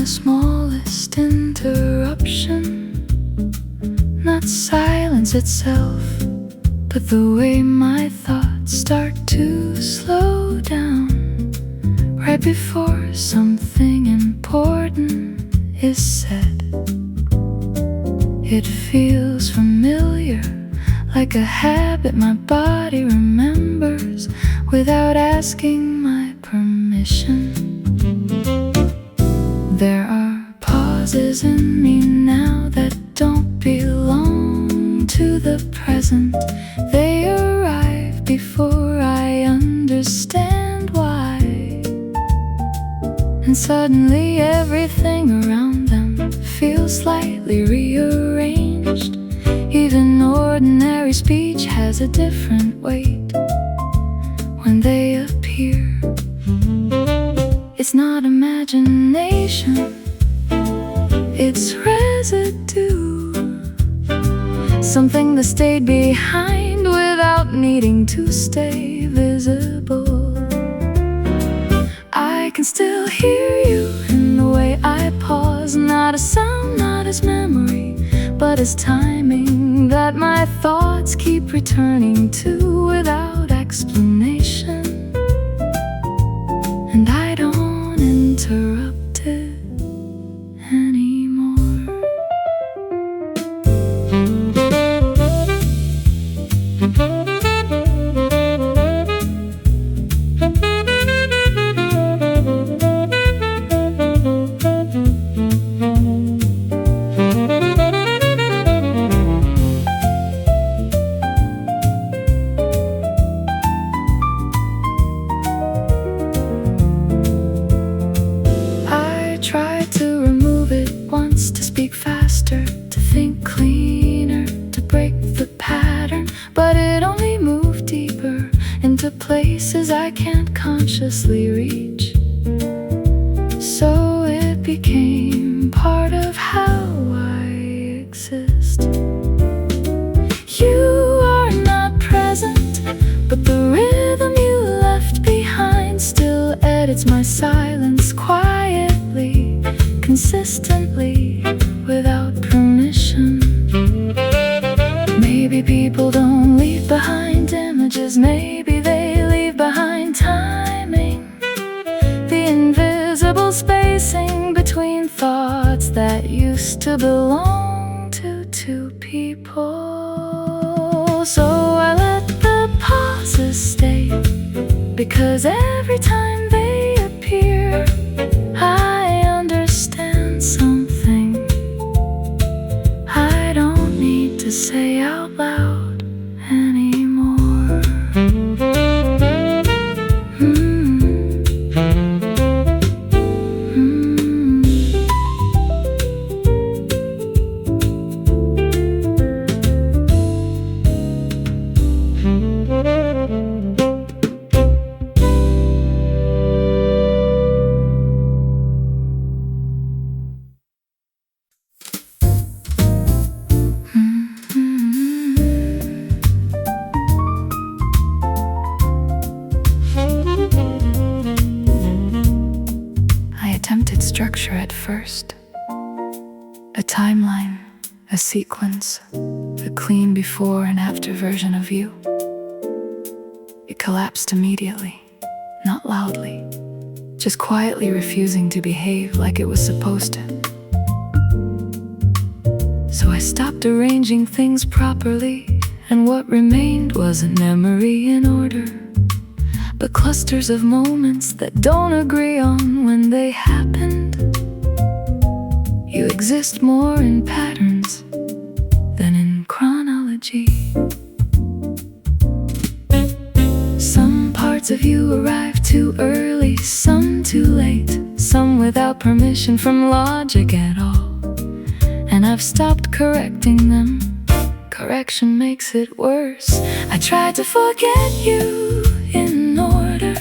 smallest interruption, not silence itself, but the way my thoughts start to slow down right before something important is said. It feels familiar, like a habit my body remembers without asking my permission. There are pauses in me now that don't belong to the present. They arrive before I understand why, and suddenly everything around them feels slightly rearranged. Even ordinary speech has a different weight when they appear. It's not imagination, it's residue, something that stayed behind without needing to stay visible. I can still hear you in the way I pause, not as sound, not as memory, but as timing that my thoughts keep returning to without explanation. And I don't interrupt it anymore. To speak faster, to think cleaner, to break the pattern, but it only moved deeper into places I can't consciously reach. So it became part of how I exist. You are not present, but the rhythm you left behind still edits my silence quietly, consistently, without permission. Maybe people don't leave behind images, maybe they leave behind timing, the invisible spacing between thoughts that used to belong to two people. So I let the pauses stay, because every time they appear, I understand something I don't need to say out loud anymore. Attempted structure at first, a timeline, a sequence, a clean before and after version of you. It collapsed immediately, not loudly, just quietly refusing to behave like it was supposed to. So I stopped arranging things properly, and what remained wasn't memory in order, but clusters of moments that don't agree on when they happened. You exist more in patterns than in chronology. Some parts of you arrive too early, some too late, some without permission from logic at all. And I've stopped correcting them. Correction makes it worse. I tried to forget you in order,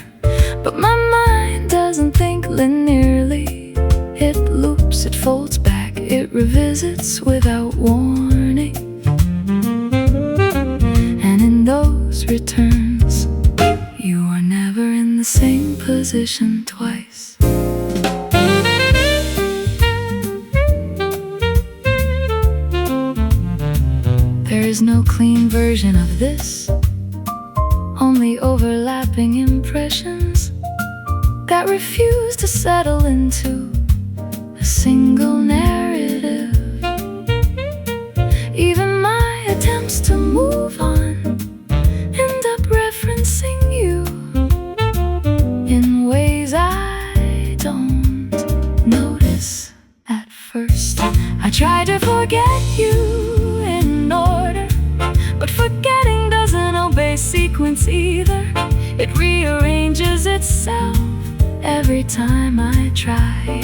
but my mind doesn't think linearly. It loops, it folds back, it revisits without warning. And in those returns, you are never in the same position twice. is no clean version of this, only overlapping impressions that refuse to settle into a single narrative. Even my attempts to move on end up referencing you in ways I don't notice at first. I try to forget you in order, but forgetting doesn't obey sequence either. It rearranges itself every time I try.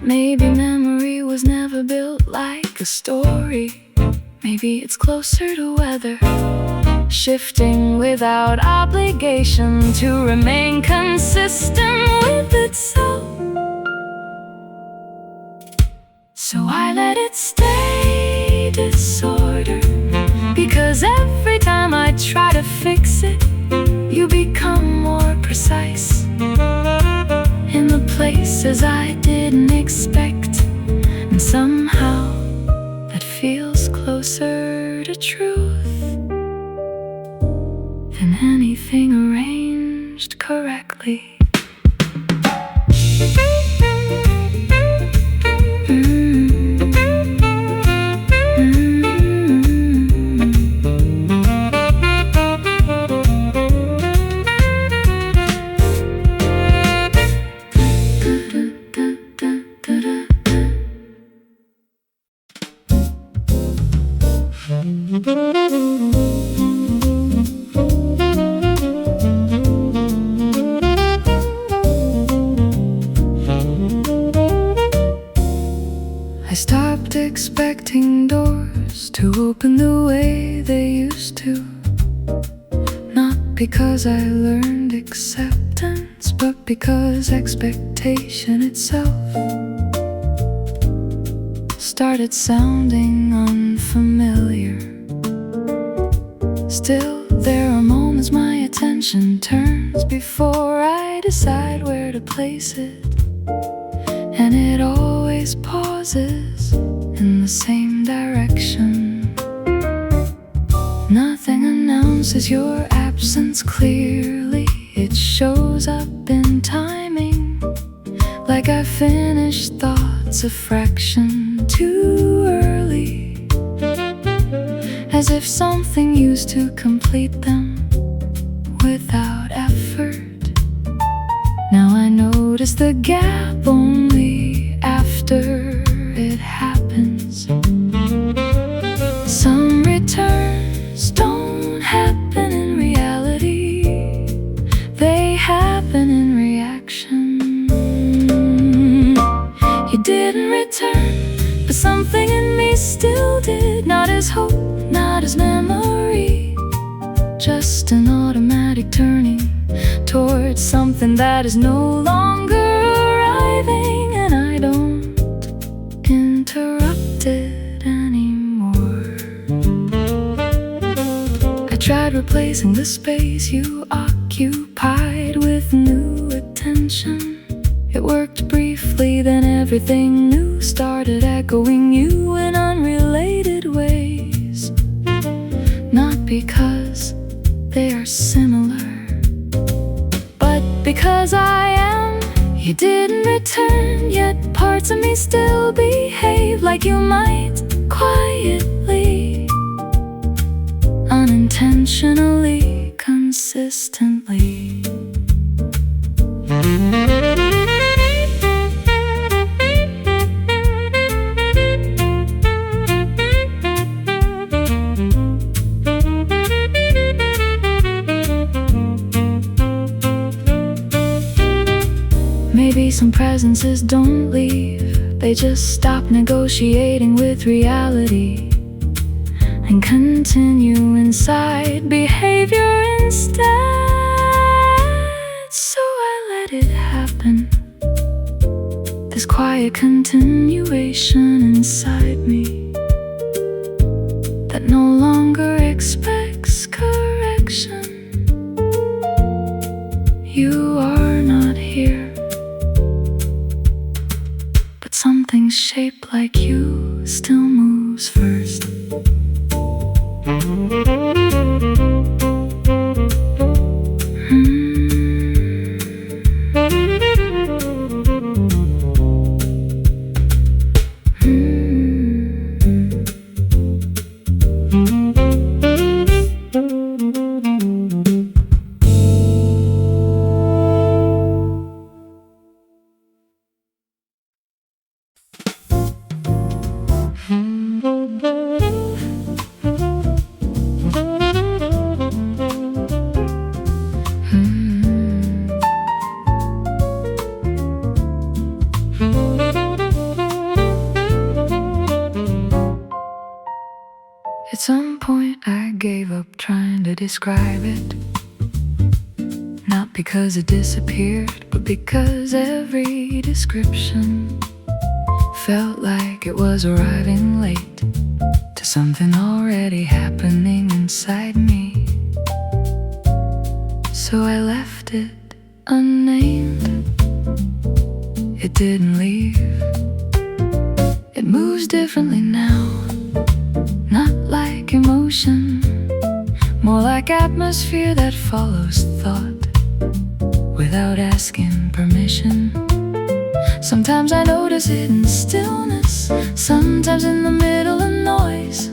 Maybe memory was never built like a story. Maybe it's closer to weather, shifting without obligation to remain consistent with itself. So I let it stay disorder, because every time I try to fix it, you become more precise in the places I didn't expect. And somehow that feels closer to truth than anything arranged correctly. I stopped expecting doors to open the way they used to, not because I learned acceptance, but because expectation itself started sounding unfamiliar. Still, there are moments my attention turns before I decide where to place it, and it always pauses in the same direction. Nothing announces your absence clearly. It shows up in timing, like I finished thoughts a fraction too early, as if something used to complete them without effort. Now I notice the gap only after it happens. Some returns don't happen in reality, they happen in reaction. You didn't return, but something in me still did. Not as hope, not as memory, just an automatic turning towards something that is no longer arriving, and I don't interrupt it anymore. I tried replacing the space you occupied with new attention. It worked briefly, then everything new started echoing you in unrelated ways. Not because they are similar, but because I am. You didn't return, yet parts of me still behave like you might, quietly, unintentionally, consistently. Maybe some presences don't leave, they just stop negotiating with reality and continue inside behavior instead. So I let it happen, this quiet continuation inside me that no longer expects correction. You are not here, but something shaped like you still moves first. At some point I gave up trying to describe it, not because it disappeared, but because every description felt like it was arriving late to something already happening inside me. So I left it unnamed. It didn't leave. It moves differently now, not like emotion, more like atmosphere that follows thought without asking permission. Sometimes I notice it in stillness, sometimes in the middle of noise,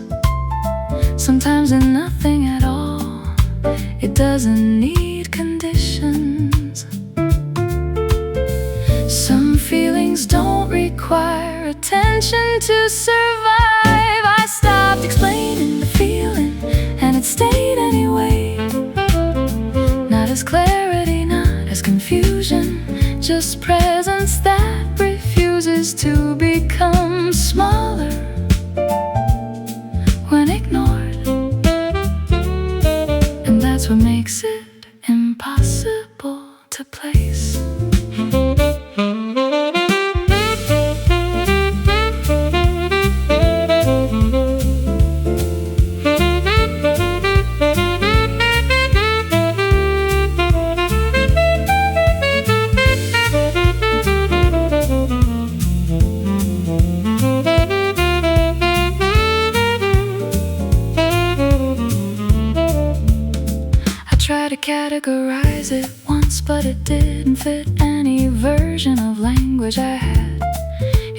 sometimes in nothing at all. It doesn't need conditions. Some feelings don't require attention to survive. I stopped explaining the feeling, and it stayed anyway. Not as clarity, not as confusion, just presence that refuses to become smaller when ignored. And that's what makes it impossible to place. Tried to categorize it once, but it didn't fit any version of language I had.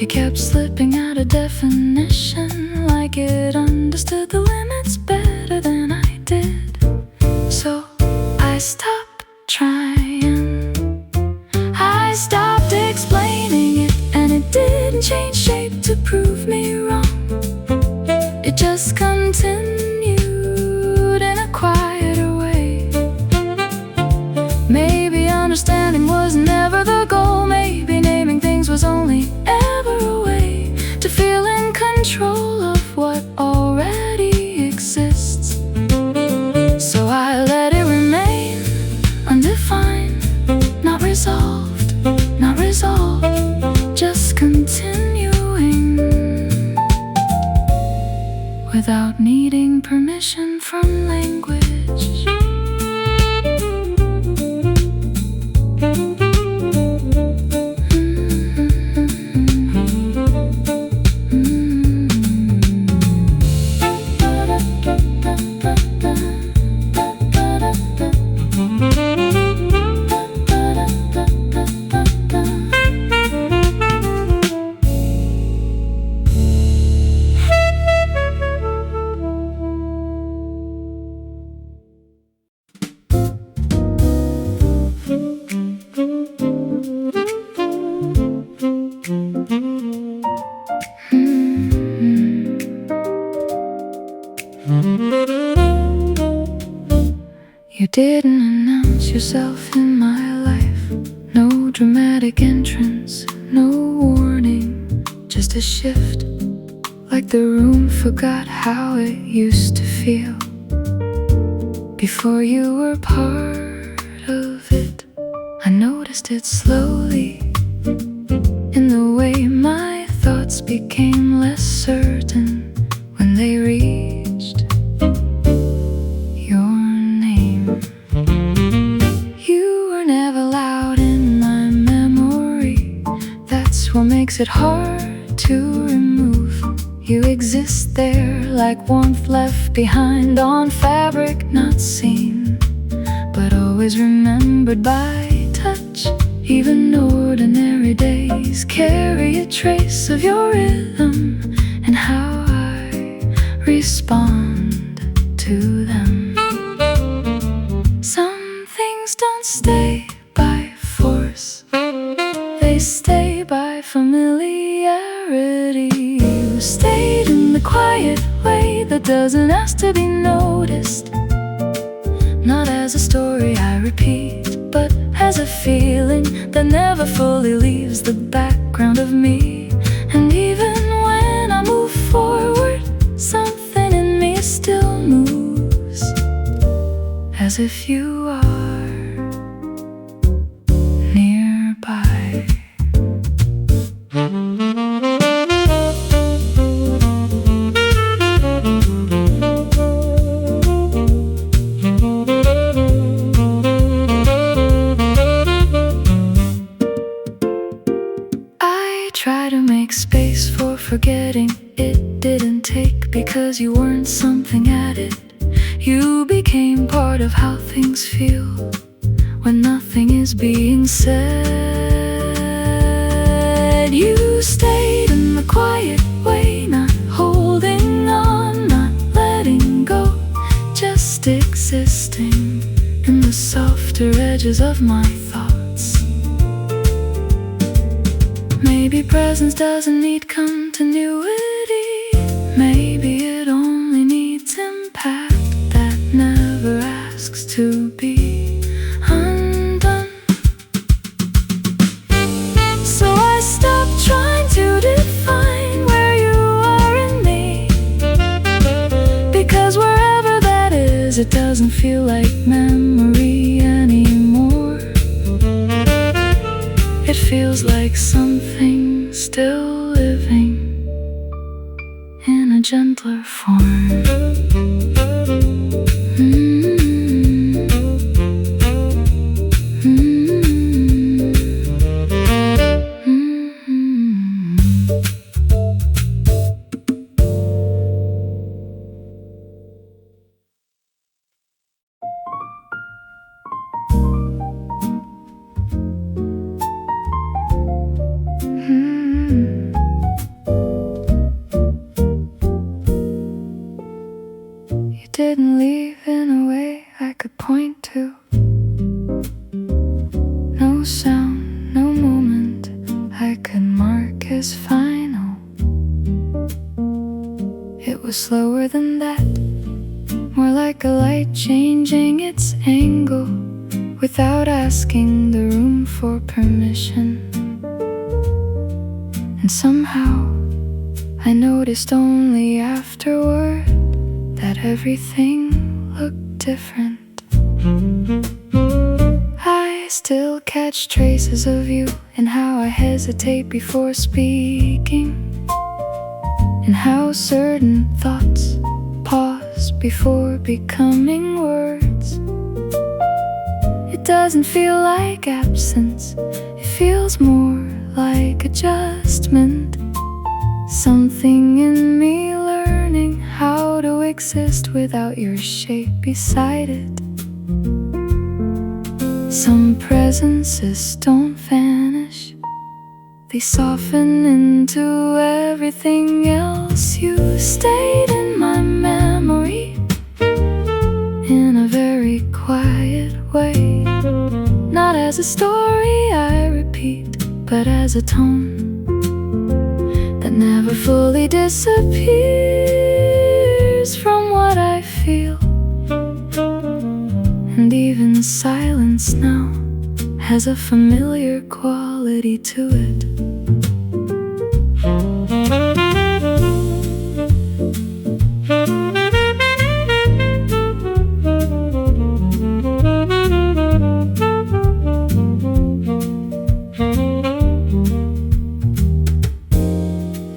It kept slipping out of definition, like it understood the limits better than I did. So I stopped trying. I stopped explaining it, and it didn't change shape to prove me wrong. It just continued in a quieter way. Maybe understanding was never the goal. Maybe naming things was only ever a way to feel in control of what already exists. So I let it remain undefined, not resolved, not resolved, just continuing without needing permission from language. You didn't announce yourself in my life. No dramatic entrance, no warning, just a shift, like the room forgot how it used to feel before you were part of it. I noticed it slowly, in the way my thoughts became less certain when they reached your name. You were never loud in my memory. That's what makes it hard to remove. You exist there like warmth left behind on fabric not seen, but always remembered by touch. Even ordinary days carry a trace of your rhythm and how I respond to them. Some things don't stay by force, they stay by familiarity. You stayed in the quiet way that doesn't ask to be noticed, not as a story I repeat, but as a feeling that never fully leaves the background of me. And even when I move forward, something in me still moves, as if you are nearby. Try to make space for forgetting. It didn't take because you weren't something added. You became part of how things feel when nothing is being said. You stayed in the quiet way, not holding on, not letting go, just existing in the softer edges of my thoughts. Maybe presence doesn't need continuity. Maybe it only needs impact that never asks to be undone. So I stopped trying to define where you are in me, because wherever that is, it doesn't feel like memory anymore. It feels like something still living in a gentler form. You didn't leave in a way I could point to. No sound, no moment I could mark as final. It was slower than that, more like a light changing its angle without asking the room for permission. And somehow I noticed only afterward that everything looked different. I still catch traces of you in how I hesitate before speaking, in how certain thoughts pause before becoming words. It doesn't feel like absence, it feels more like adjustment. Something in me learning how to exist without your shape beside it. Some presences don't vanish, they soften into everything else. You stayed in my memory in a very quiet way, not as a story I repeat, but as a tone that never fully disappears from what I feel. And even silence now has a familiar quality to it.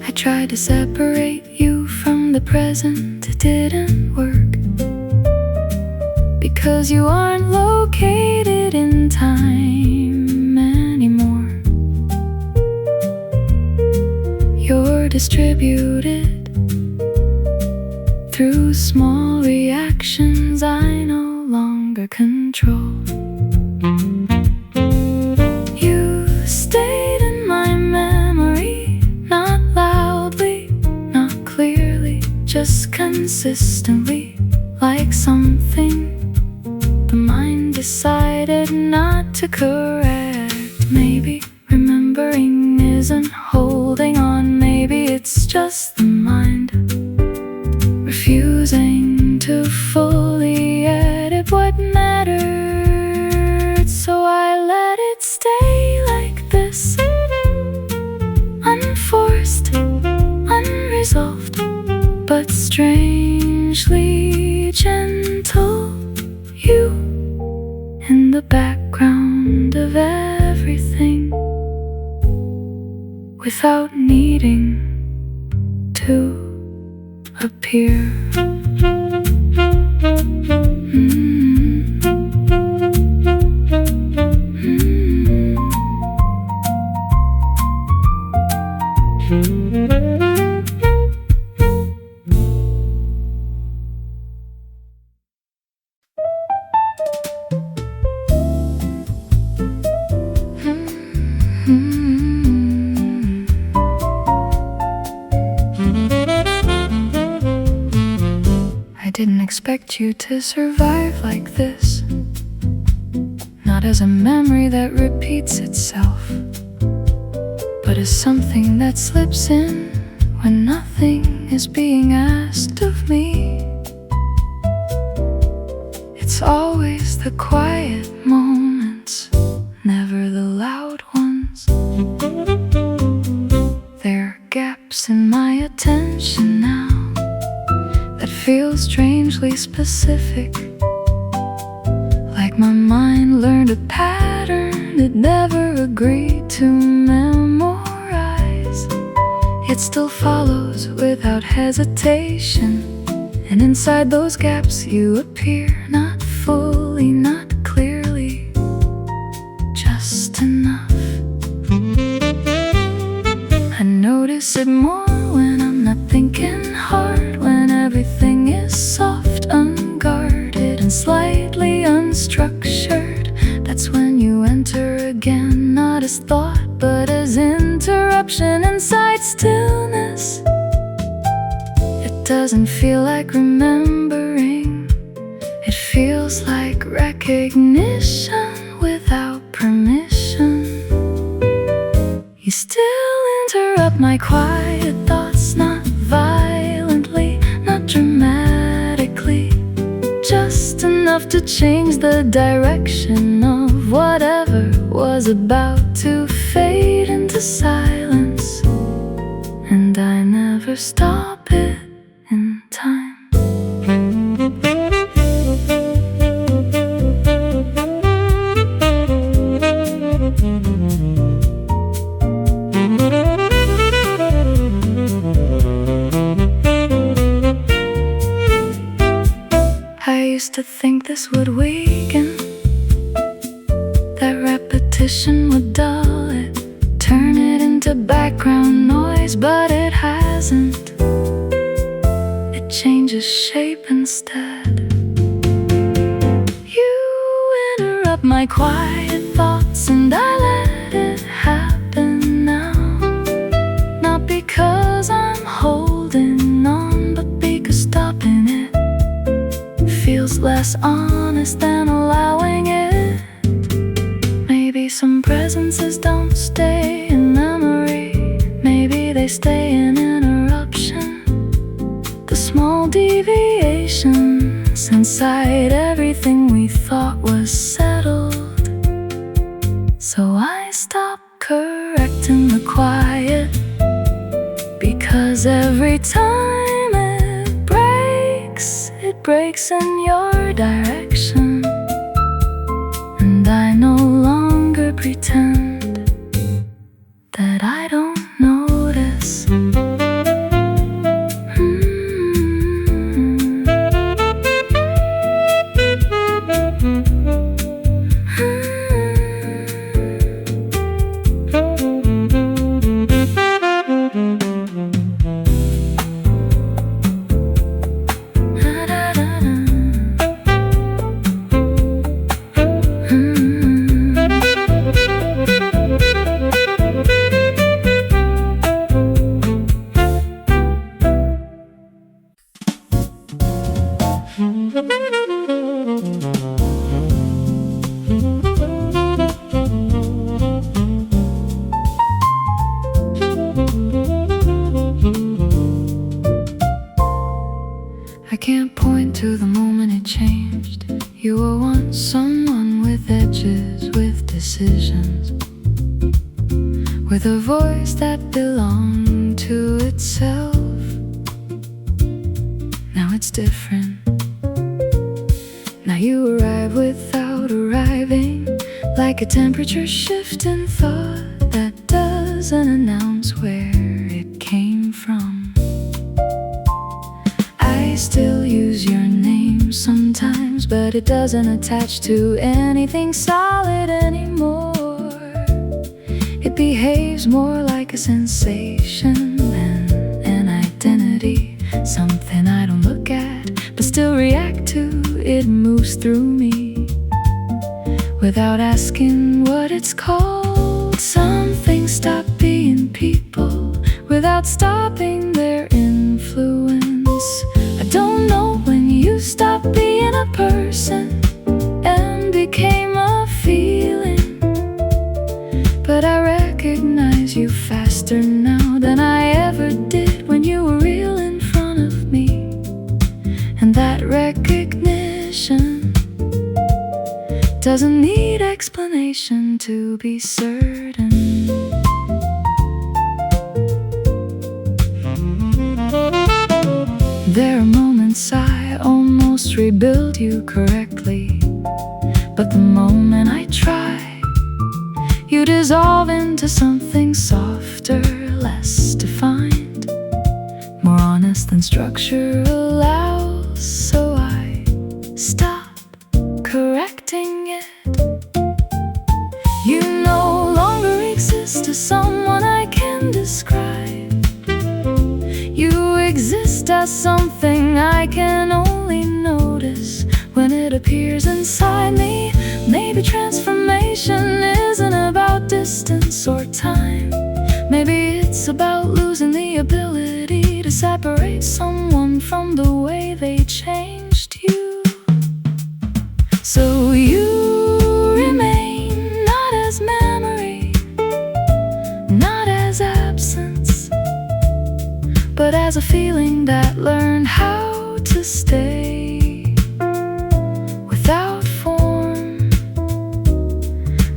I tried to separate you from the present, it didn't work, because you aren't located in time anymore. You're distributed through small reactions I no longer control. You stayed in my memory, not loudly, not clearly, just consistently, like something the mind decided not to correct. Maybe remembering isn't holding on, maybe it's just the mind refusing to fully edit what mattered. So I let it stay like this, unforced, unresolved, but strangely gentle. You in the background of everything, without needing to appear. I didn't expect you to survive like this, not as a memory that repeats itself, but as something that slips in when nothing is being asked of me. It's always the quiet moments, never the loud ones. There are gaps in my attention now that feel strangely specific, like my mind learned a pattern it never agreed to memorize. It still follows without hesitation, and inside those gaps you appear, not fully, not clearly, just enough. I notice it more when I'm not thinking hard, when everything is soft, unguarded, and slightly unstructured. That's when you enter again, not as thought, but as interruption inside stillness. It doesn't feel like remembering, it feels like recognition without permission. You still interrupt my quiet thoughts, not violently, not dramatically, just enough to change the direction of whatever was about to fade into silence. And I never stop it in time. I used to think this would weaken, that repetition would dull it, turn it into background noise, but it hasn't. It changes shape instead. You interrupt my quiet thoughts, and I let it happen now. Not because I'm holding on, but because stopping it feels less honest than allowing it. Maybe some presences don't stay in memory, maybe they stay in interruption. The small deviations inside everything we thought was settled. So I stopped correcting the quiet, because every time it breaks in your direction. And I no longer pretend that I don't notice. can't point to the moment it changed. You were once someone with edges, with decisions, with a voice that belonged to itself. Now it's different. Now you arrive without arriving, like a temperature shift in thought that doesn't announce where it came from. I still use your name sometimes, but it doesn't attach to anything solid anymore. It behaves more like a sensation than an identity, something I don't look at but still react to. It moves through me without asking what it's called. Some things stop being people without stopping their influence. I don't know when you stopped being a person and became a feeling, but I recognize you faster now than I ever did when you were real in front of me. And that recognition doesn't need explanation to be certain. There are moments I almost rebuild you correctly, but the moment I try, you dissolve into something softer, less defined, more honest than structure allows. So I stop correcting it. You no longer exist as someone I can describe. You exist as something I can only notice when it appears inside me. Maybe transformation isn't about distance or time. Maybe it's about losing the ability to separate someone from the way they changed you. So you remain not as memory, not as absence, but as a feeling that learned how to stay without form.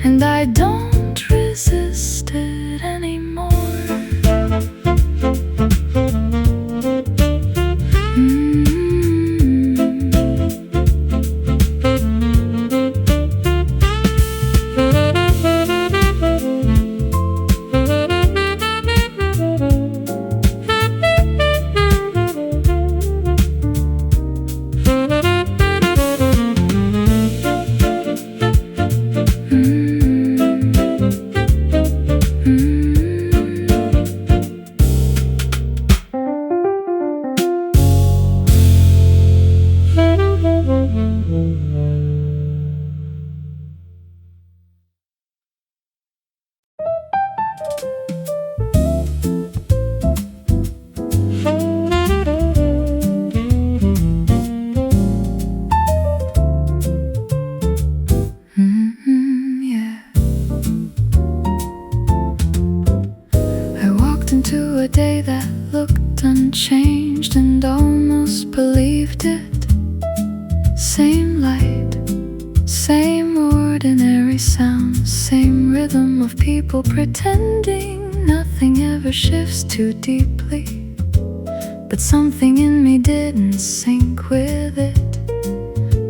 And I don't resist it anymore. Into a day that looked unchanged and almost believed it. Same light, same ordinary sounds, same rhythm of people pretending nothing ever shifts too deeply. But something in me didn't sync with it.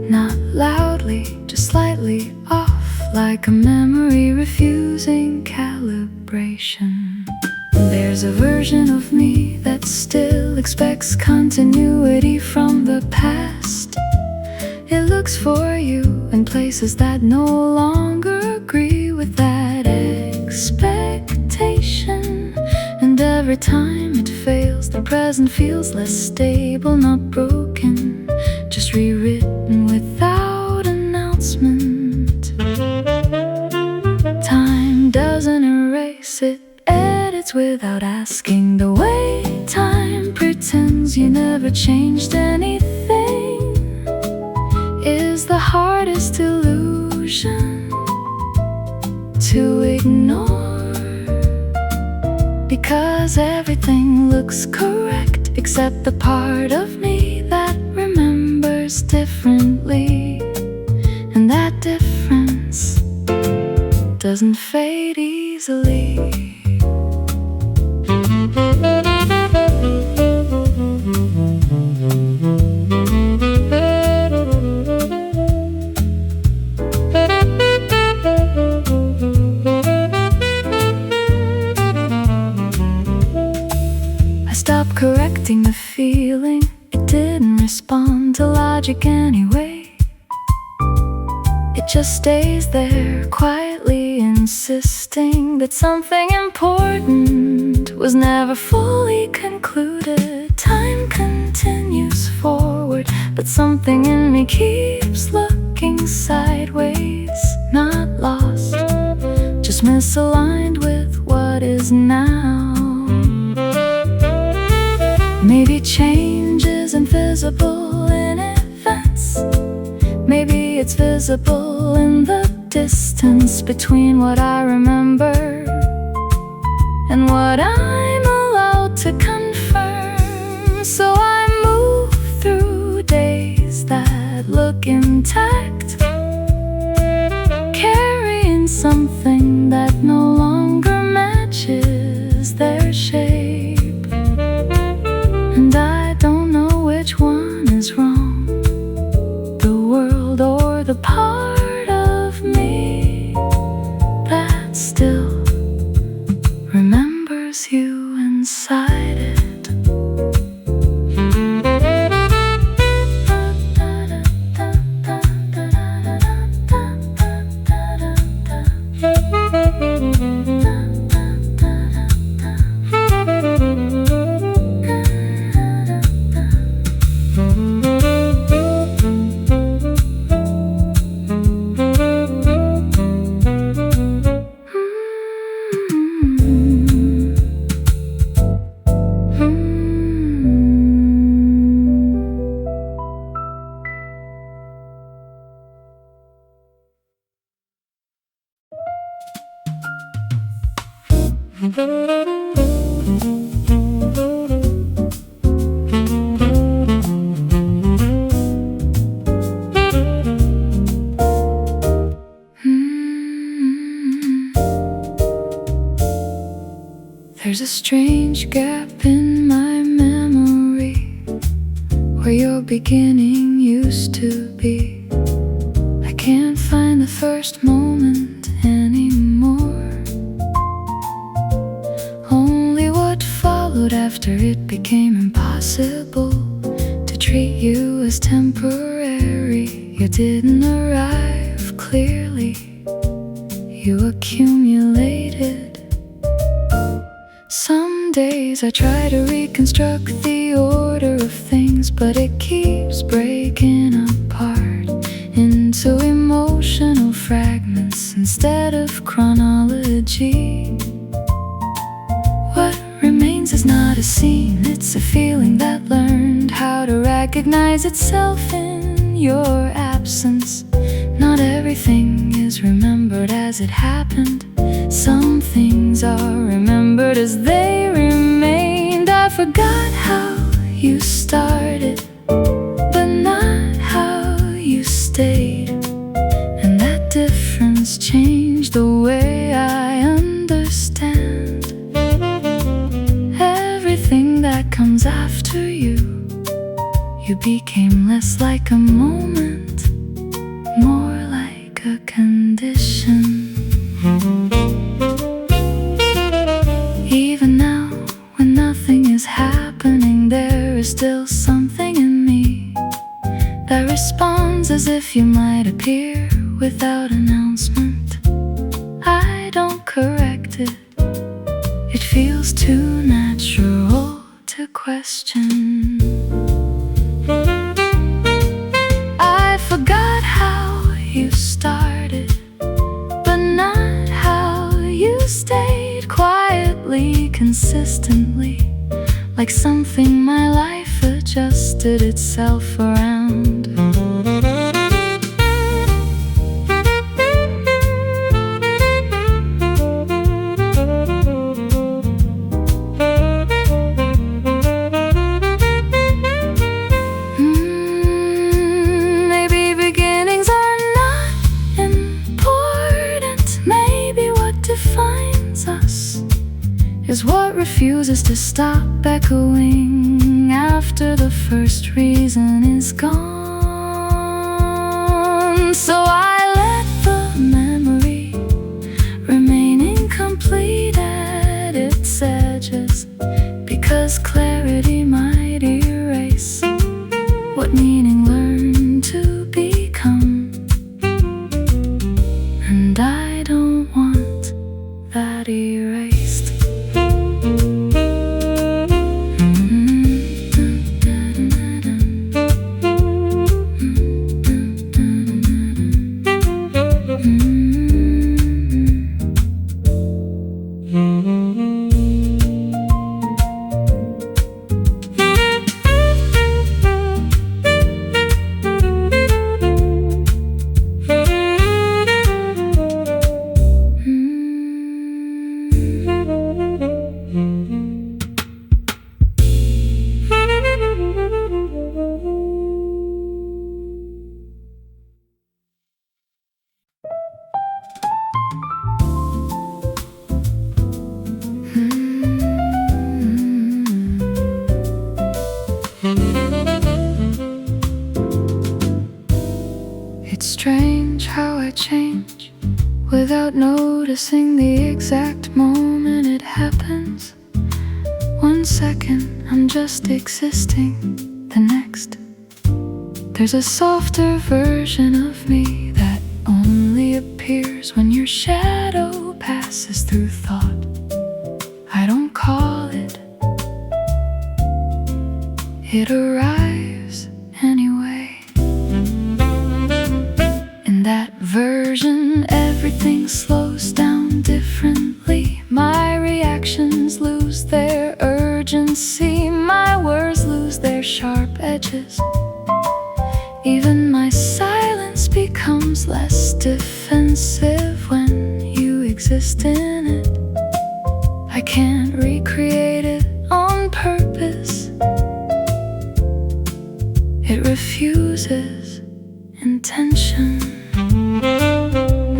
Not loudly, just slightly off, like a memory refusing calibration. There's a version of me that still expects continuity from the past. It looks for you in places that no longer agree with that expectation. And every time it fails, the present feels less stable, not broken, just rewritten without announcement. Time doesn't erase it, edits without asking. The way time pretends you never changed anything is the hardest illusion to ignore, because everything looks correct except the part of me that remembers. differently, and that difference doesn't fade easily. I stopped correcting the feeling. It didn't respond to logic anyway. It just stays there, quietly insisting that something important was never fully concluded. Time continues forward, but something in me keeps looking sideways. Not lost, just misaligned with what is now. Maybe change isn't visible in events. Maybe it's visible in the distance between what I remember and what I'm allowed to confirm. So I move through days that look intact, carrying something that no longer matches their shape. And I don't know which one is wrong, the world or the part of me that still remembers you inside it. There's a strange gap in my memory where your beginning used to be. I can't find the first moment anymore, only what followed after it became impossible to treat you as temporary. You didn't arrive clearly, you accumulated. Some days I try to reconstruct the order of things, but it keeps breaking apart into emotional fragments instead of chronology. What remains is not a scene, it's a feeling that learned how to recognize itself in your absence. Not everything is remembered as it happened. Some things are remembered as they remained. I forgot how you started, but not how you stayed. And that difference changed the way I understand everything that comes after you. You became less like a moment, more like a condition. Even now, when nothing is happening, there is still something in me that responds as if you might appear without announcement. I don't correct it, it feels too natural to question. I forgot how you started, but not how you stayed. Quietly, consistently, like something my life adjusted itself around. refuses to stop echoing after the first reason is gone. So I let the memory remain incomplete at its edges, because clarity might erase what meaning learned to become. And I don't want that erased. It's strange how I change without noticing the exact moment it happens. 1 second I'm just existing, the next there's a softer version of me that only appears when your shadow passes through thought. I don't call it, it arrives anyway. In that version, everything slows down differently. My reactions lose their urgency, my words lose their sharp edges. Even my silence becomes less defensive when you exist in it. I can't recreate it on purpose. It refuses intention.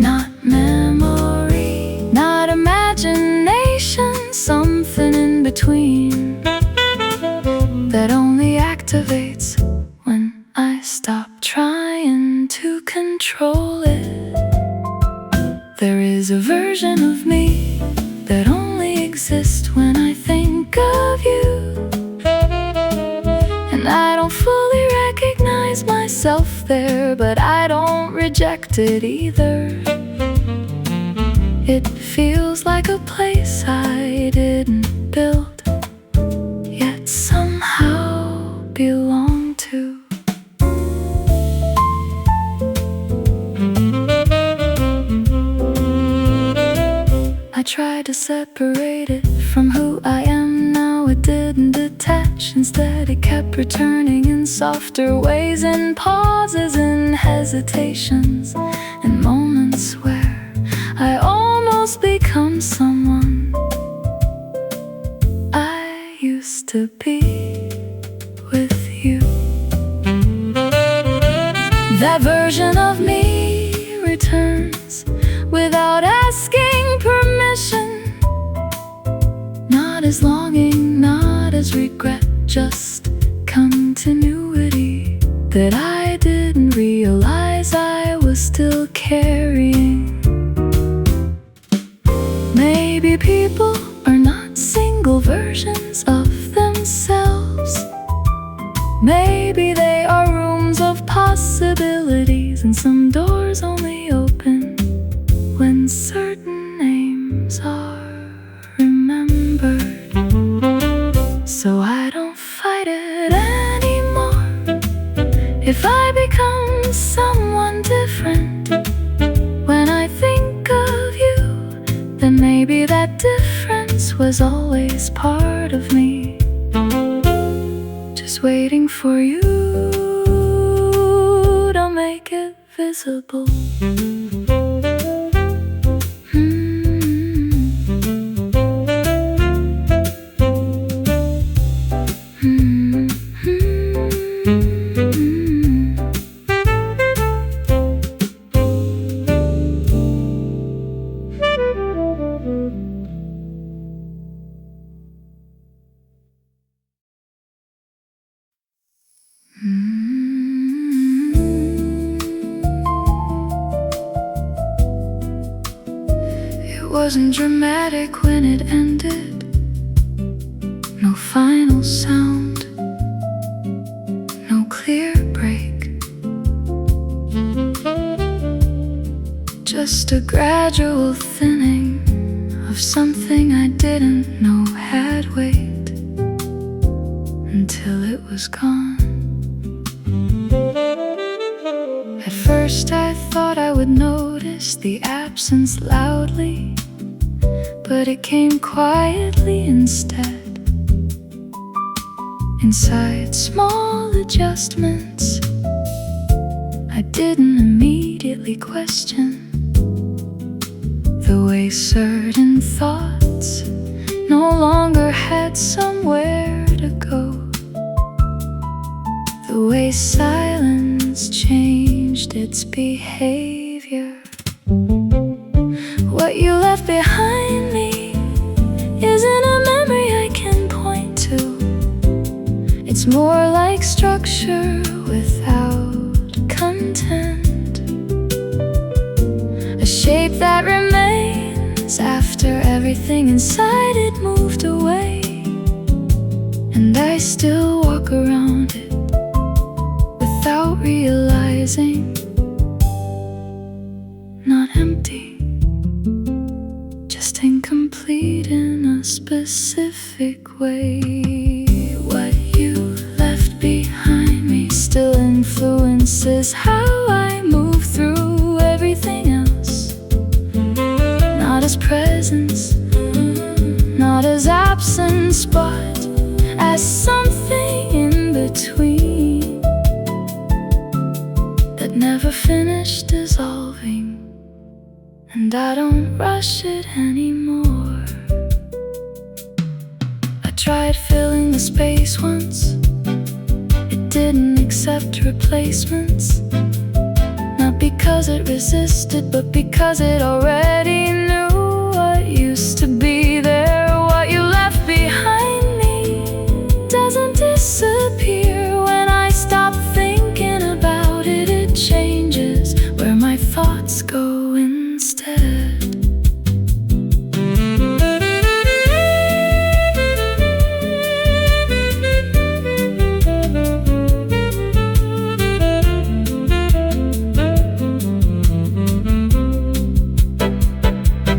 Not memory, not imagination, something in between that only activates when I stop trying to control it. There is a version of me that only exists when I think of you, and I don't fully recognize myself there, but I don't reject it either. It feels like a place I didn't build, yet somehow belong to. I tried to separate it from who I am now. It didn't detach, instead it kept returning in softer ways, in pauses, in hesitations, in moments where I almost become someone I used to be with you. That version of me returns without asking permission. Not as longing, not as regret, just continuity that I didn't realize I was still carrying. Maybe people are not single versions of themselves. Maybe they are rooms of possibilities, and some doors only open when certain names are remembered. So I don't fight it anymore. If I become someone different when I think of you, then maybe that difference was always part of me, just waiting for you to make it visible. wasn't dramatic when it ended. No final sound, no clear break. Just a gradual thinning of something I didn't know had weight, until it was gone. At first I thought I would notice the absence loudly, but it came quietly instead. Inside small adjustments I didn't immediately question. The way certain thoughts no longer had somewhere to go. The way silence changed its behavior. What you left behind me isn't a memory I can point to. It's more like structure without content, a shape that remains after everything inside it moved away. And I still walk around it without realizing. Not empty, just incomplete in a specific way. What you left behind me still influences how I move through everything else. Not as presence, not as absence, but as something in between that never finished dissolving. And I don't rush it anymore. I tried filling the space once. It didn't accept replacements. Not because it resisted, but because it already knew what used to be there. What you left behind me doesn't disappear. When I stop thinking about it, it changes where my thoughts go instead.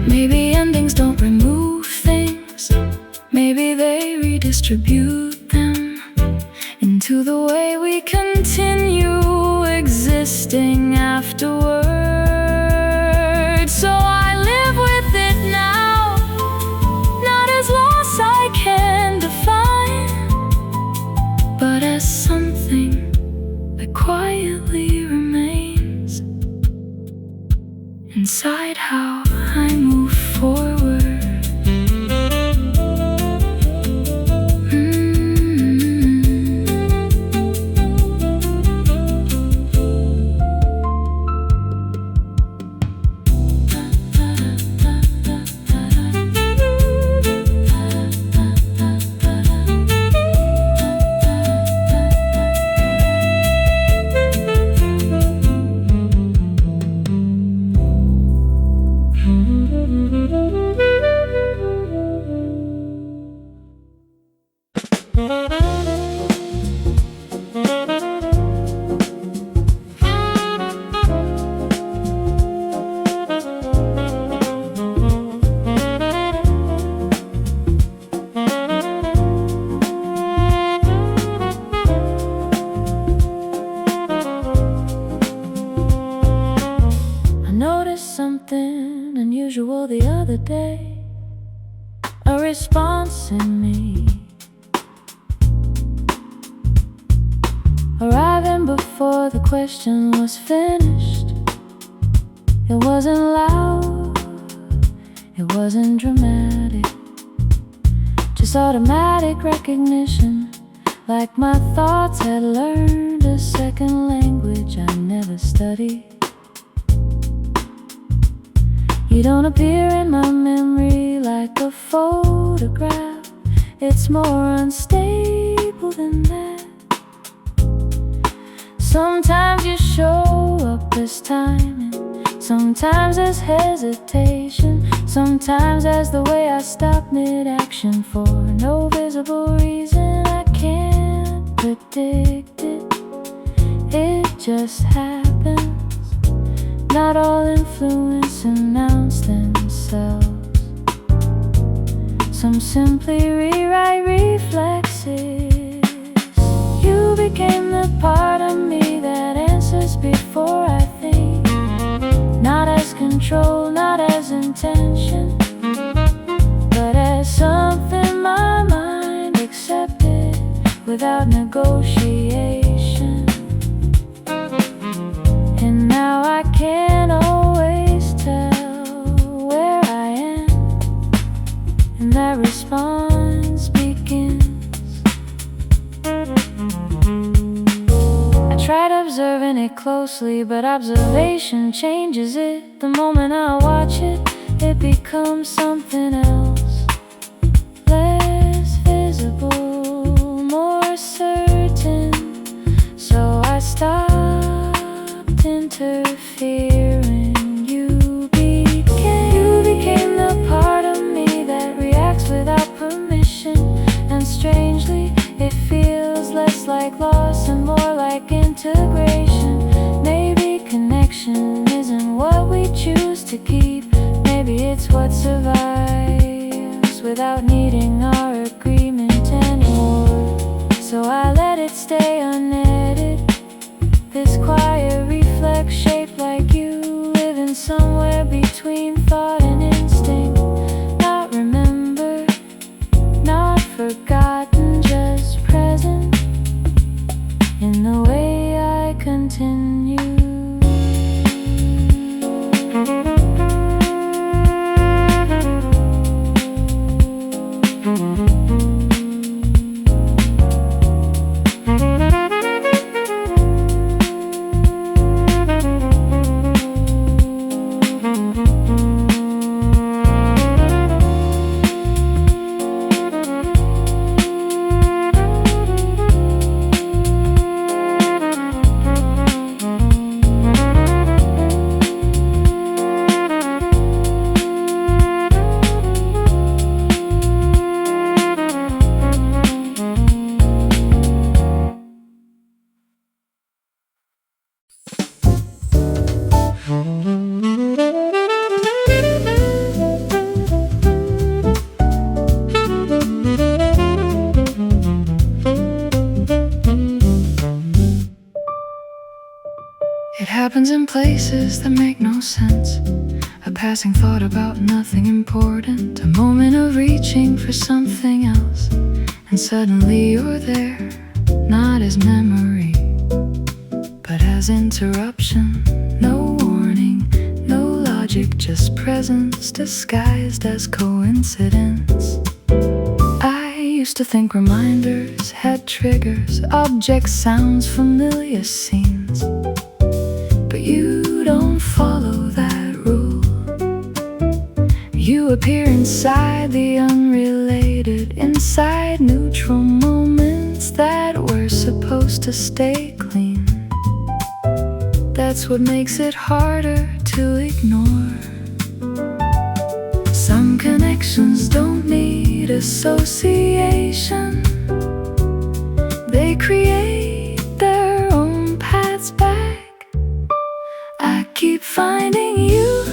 Maybe endings don't remove things. Maybe they redistribute them into the way we continue existing afterwards. So I live with it now, not as loss I can define, but as something that quietly remains inside how I move forward. Something unusual the other day, a response in me, arriving before the question was finished. It wasn't loud, it wasn't dramatic, just automatic recognition, like my thoughts had learned a second language I never studied. You don't appear in my memory like a photograph. It's more unstable than that. Sometimes you show up as timing, sometimes as hesitation, Sometimes as the way I stop mid-action for no visible reason. I can't predict it, it just happens. Not all influence announce themselves. Some simply rewrite reflexes. You became the part of me that answers before I think. Not as control, not as intention, but as something my mind accepted without negotiation. And now I can't always tell where I am, and that response begins. I tried observing it closely, but observation changes it. The moment I watch it, it becomes something else. Less visible, more certain. So I stopped interfering. You became the part of me that reacts without permission. And strangely, it feels less like loss and more like integration. Maybe connection isn't what we choose to keep. Maybe it's what survives without needing our agreement anymore. So I let it stay unedited. This quiet reflex shaped like you, living somewhere between thought and instinct. Not remembered, not forgotten, just present in the way I continue. It happens in places that make no sense. A passing thought about nothing important. A moment of reaching for something else, and suddenly you're there. Not as memory, but as interruption. No warning, no logic, just presence disguised as coincidence. I used to think reminders had triggers, objects, sounds, familiar scenes. But you don't follow that rule. You appear inside the unrelated, inside neutral moments that were supposed to stay clean. That's what makes it harder to ignore. Some connections don't need association. They create their own paths back. I keep finding you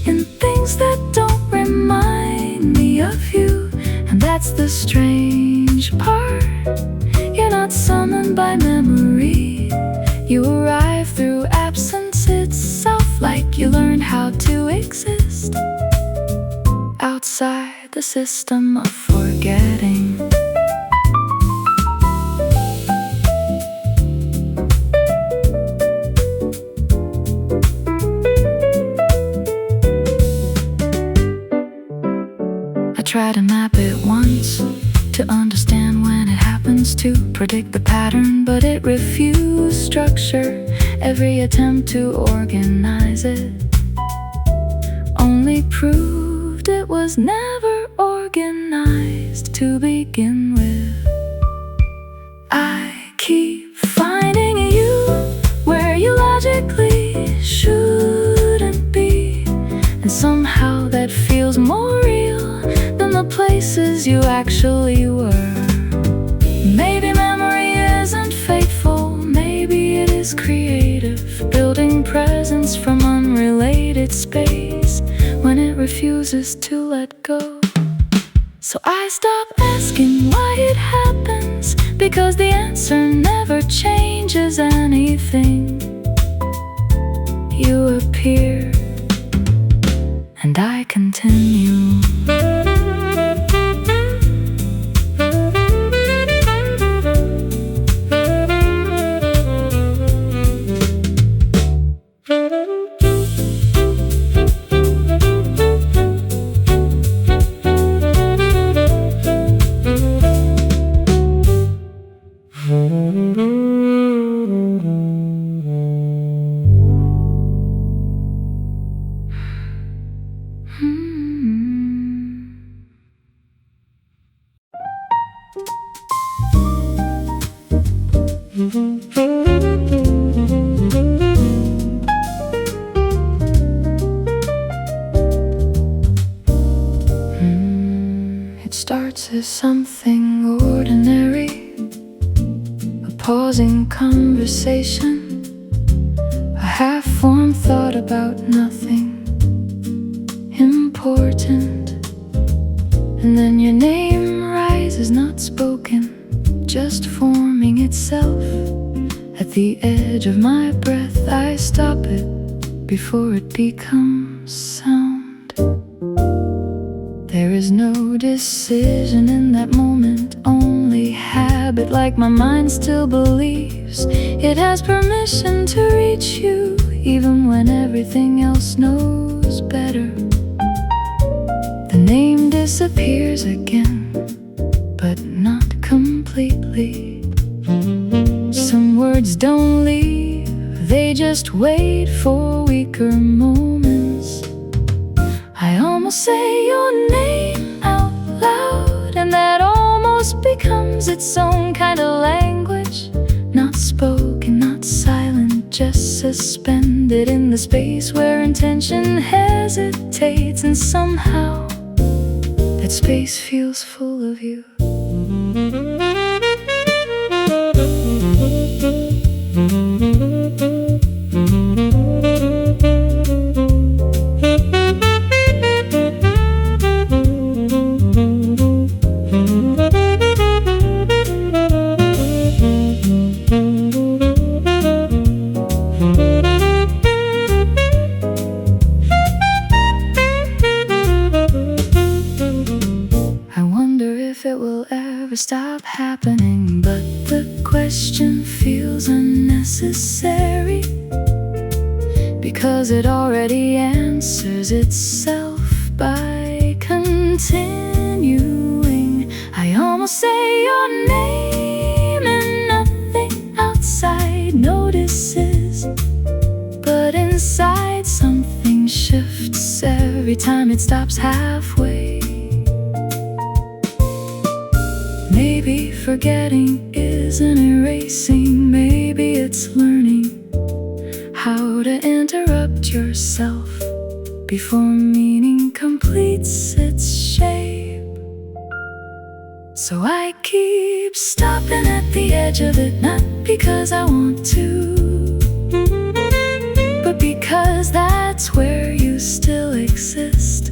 in things that don't remind me of you. And that's the strange part. You're not summoned by memory. You arrive through absence itself, like you learned how to exist outside the system of forgetting. I tried to map it once to understand when it happens, to predict the pattern, but it refused structure. Every attempt to organize it only proved it was never organized to begin with. I keep finding you where you logically shouldn't be, and somehow that feels more refuses to let go. So I stop asking why it happens, because the answer never changes anything. You appear, and I continue. It starts as something ordinary, a pausing conversation, a half-formed thought about nothing important. And then your name rises, not spoken, just forming itself. At the edge of my breath, I stop it before it becomes sound. There is no decision in that moment, only habit, like my mind still believes it has permission to reach you, even when everything else knows better. The name disappears again, but not completely. Some words don't leave, they just wait for weaker moments. I almost say your name out loud, and that almost becomes its own kind of language. Not spoken, not silent, just suspended in the space where intention hesitates. And somehow that space feels full of you. It will ever stop happening, but the question feels unnecessary, because it already answers itself by continuing. I almost say your name and nothing outside notices, but inside something shifts every time it stops halfway. Maybe forgetting isn't erasing, maybe it's learning how to interrupt yourself before meaning completes its shape. So I keep stopping at the edge of it, not because I want to, but because that's where you still exist,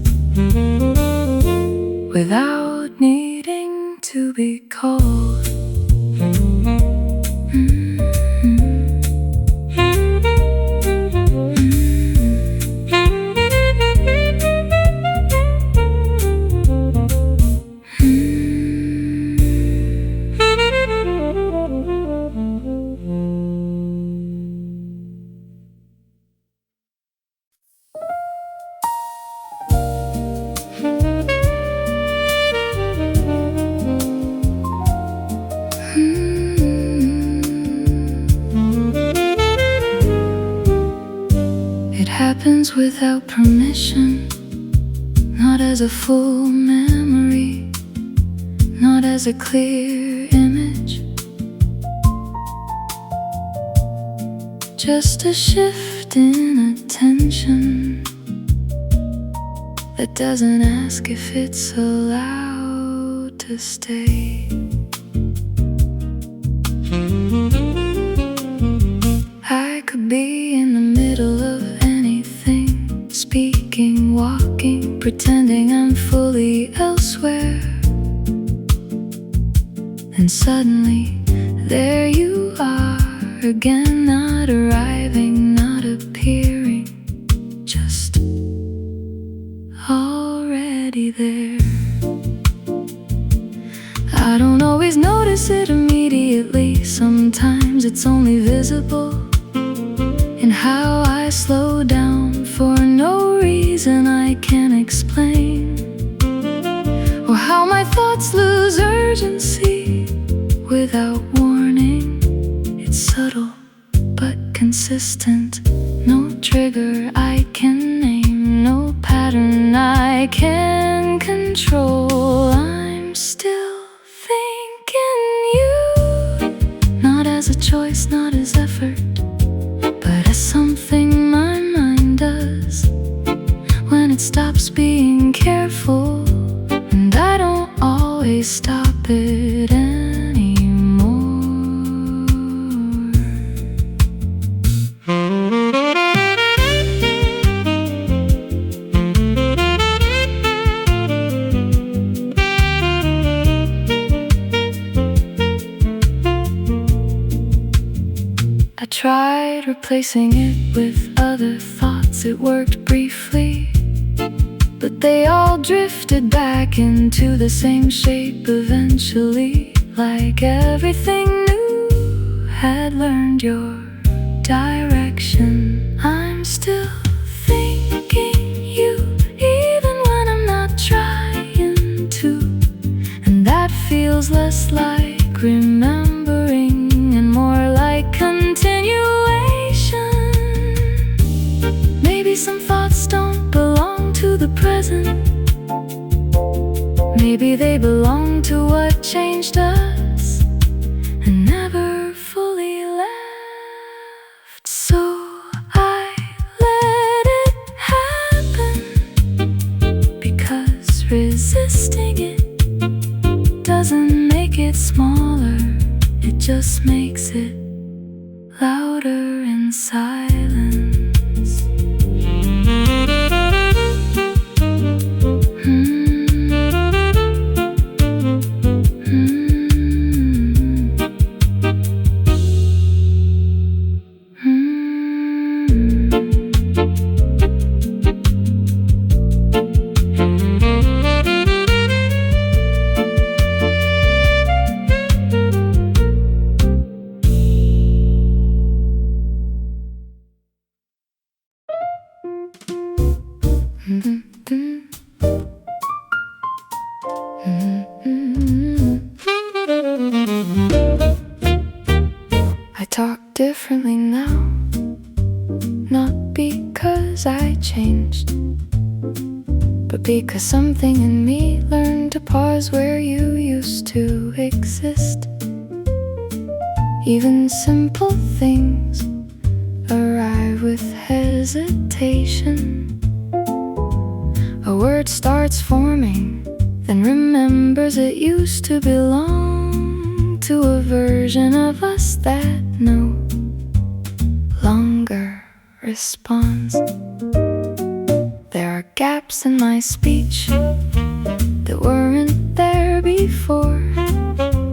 without needing to be called. It happens without permission, not as a full memory, not as a clear image, just a shift in attention that doesn't ask if it's allowed to stay. I could be in the middle of anything, speaking, walking, pretending suddenly there you are again, not arriving, not appearing, just already there. I don't always notice it immediately. Sometimes it's only visible in how I slow down for no reason I can't explain, or how my thoughts lose urgency without warning. It's subtle but consistent, no trigger I can name, no pattern I can control. I'm still thinking you, not as a choice, not as effort, but as something my mind does when it stops being careful. And I don't always stop it anymore. I tried replacing it with other thoughts. It worked briefly, but they all drifted back into the same shape eventually, like everything new had learned your direction. I'm still thinking you, even when I'm not trying to, and that feels less like remembering and more like continuation. Maybe some thoughts don't belong to the present. Maybe they belong to what changed us and never fully left. So I let it happen, because resisting it doesn't make it smaller, it just makes it louder in silence. I talk differently now, not because I changed, but because something in me learned to pause where you used to exist. Even simple things arrive with hesitation. A word starts forming, then remembers it used to belong to a version of us that no longer responds. There are gaps in my speech that weren't there before.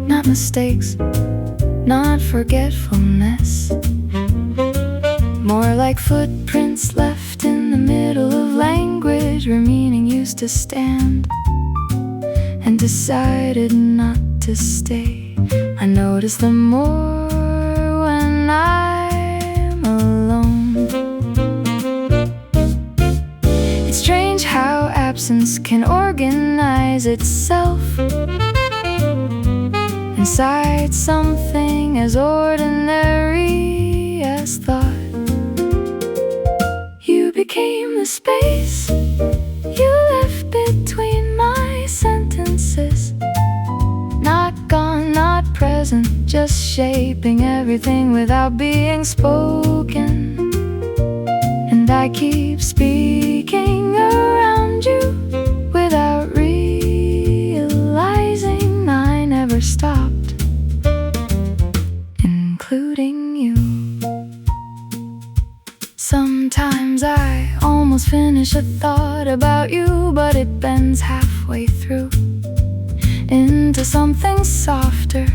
Not mistakes, not forgetfulness, more like footprints left in the middle of language where meaning used to stand and decided not to stay. I notice them more when I'm alone. It's strange how absence can organize itself inside something as ordinary as thought. You became the space you left between my sentences. Not gone, not present, just shaping everything without being spoken. And I keep speaking around you without realizing I never stopped, including you. Sometimes I almost finish a thought about you, but it bends halfway through into something softer,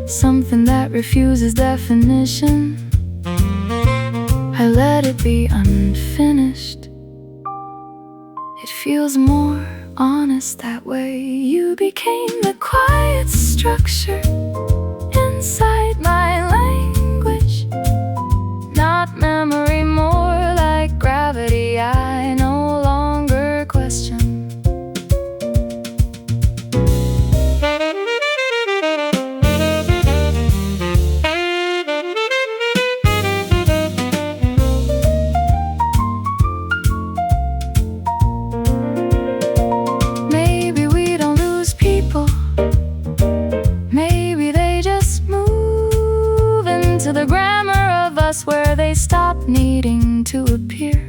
something that refuses definition. I let it be unfinished. It feels more honest that way. You became the quiet structure inside my language, not memory, more like gravity I no longer question. Maybe we don't lose people, maybe they just move into the grammar of us, where they stop needing to appear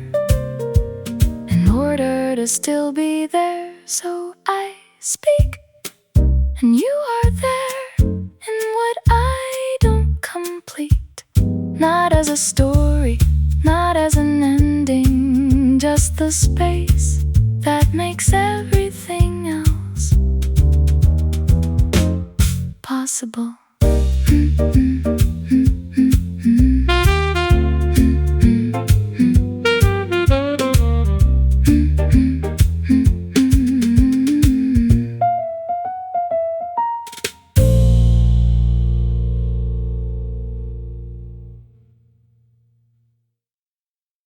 in order to still be there. So I speak, and you are there in what I don't complete. Not as a story, not as an ending, just the space that makes everything else possible.